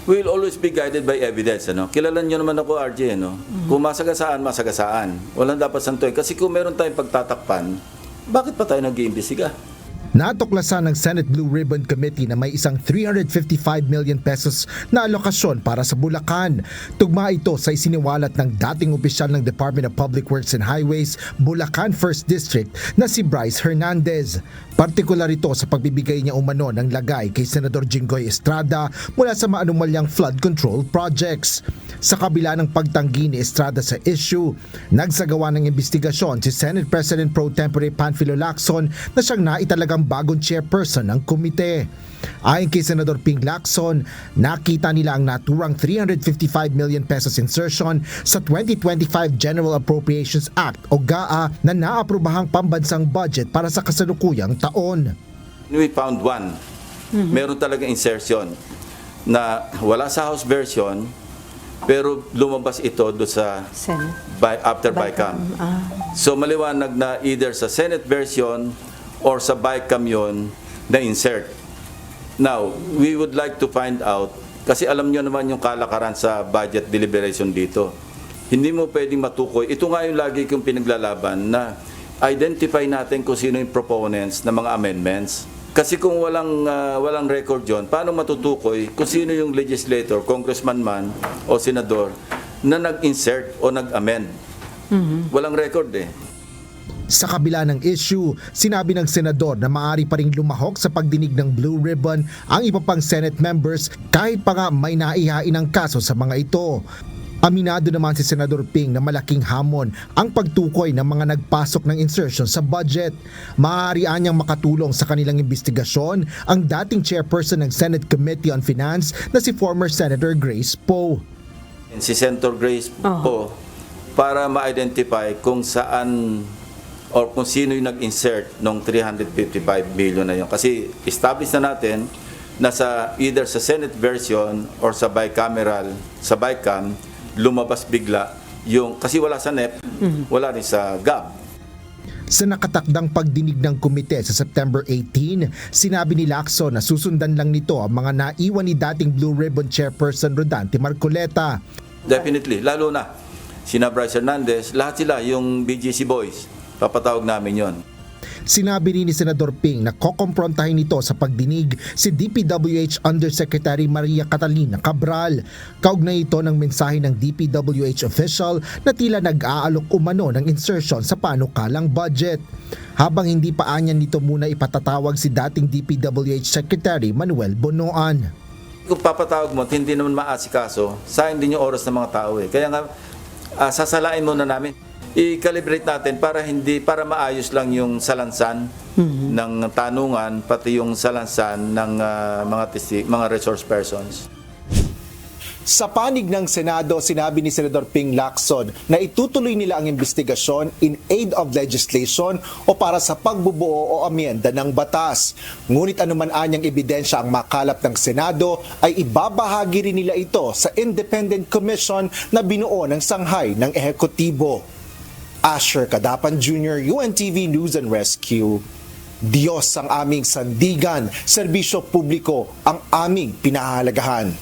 We'll always be guided by evidence. Ano? Kilala nyo naman ako, RJ. Ano? Kung masagasaan, masagasaan. Walang dapat santuin. Kasi kung meron tayong pagtatakpan, bakit pa tayo nag-iimbestiga? Natuklasan ng Senate Blue Ribbon Committee na may isang 355 million pesos na alokasyon para sa Bulacan. Tugma ito sa isiniwalat ng dating opisyal ng Department of Public Works and Highways, Bulacan 1st District na si Bryce Hernandez. Partikular ito sa pagbibigay niya umano ng lagay kay Senador Jinggoy Estrada mula sa maanumalyang flood control projects. Sa kabila ng pagtanggi ni Estrada sa issue, nagsagawa ng investigasyon si Senate President Pro Tempore Panfilo Lacson na siyang naitalagang bagong chairperson ng komite. Ayon kay Senador Ping Lacson, nakita nila ang naturang 355 million pesos insertion sa 2025 General Appropriations Act o GAA na naaprobahang pambansang budget para sa kasalukuyang taon. We found one. Meron talaga insertion na wala sa House version, pero lumabas ito doon sa after BICAM. So maliwanag na either sa Senate version or sa BICAM yun na insert. Now, we would like to find out, kasi alam nyo naman yung kalakaran sa budget deliberation dito. Hindi mo pwedeng matukoy. Ito nga yung lagi kong pinaglalaban na identify natin kung sino yung proponents ng mga amendments. Kasi kung walang record yon, paano matutukoy kung sino yung legislator, congressman man o senador na nag-insert o nag-amend? Walang record eh. Sa kabila ng issue, sinabi ng senador na maaari pa ring lumahok sa pagdinig ng Blue Ribbon ang iba pang Senate members kahit pa nga may naihain ang kaso sa mga ito. Aminado naman si Senador Ping na malaking hamon ang pagtukoy ng mga nagpasok ng insertion sa budget. Maaari anyang makatulong sa kanilang investigasyon ang dating chairperson ng Senate Committee on Finance na si former Senator Grace Poe. Si Senator Grace Poe para ma-identify kung saan or kung sino yung nag-insert ng 355 billion na yun. Kasi establish na natin na either sa Senate version or sa bicameral, sa BICAM, lumabas bigla yung, kasi wala sa NEP, wala rin sa GAB. Sa nakatakdang pagdinig ng komite sa September 18, sinabi ni Lacson na susundan lang nito ang mga naiwan ni dating Blue Ribbon Chairperson Rodante Marcoleta. Definitely, lalo na sina Bryce Hernandez, lahat sila yung BGC boys. Papatawag namin yon. Sinabi rin ni Senador Ping na kokomprontahin nito sa pagdinig si DPWH Undersecretary Maria Catalina Cabral. Kaugnay ito ng mensahe ng DPWH official na tila nag-aalok umano ng insertion sa panukalang budget. Habang hindi pa anyan nito muna ipatatawag si dating DPWH Secretary Manuel Bonoan. Kung papatawag mo at hindi naman maasikaso, sayang din yung oras ng mga tao eh. Kaya nga, sasalain muna namin. I-calibrate natin para maayos lang yung salansan ng tanungan, pati yung salansan ng mga resource persons. Sa panig ng Senado, sinabi ni Senador Ping Lacson na itutuloy nila ang investigasyon in aid of legislation o para sa pagbubuo o amyenda ng batas. Ngunit anuman anyang ebidensya ang makalap ng Senado ay ibabahagi rin nila ito sa Independent Commission na binuo ng sanghay ng ehekutibo. Asher Cadapan Jr., UNTV News and Rescue. Diyos ang aming sandigan, serbisyo publiko ang aming pinahahalagahan.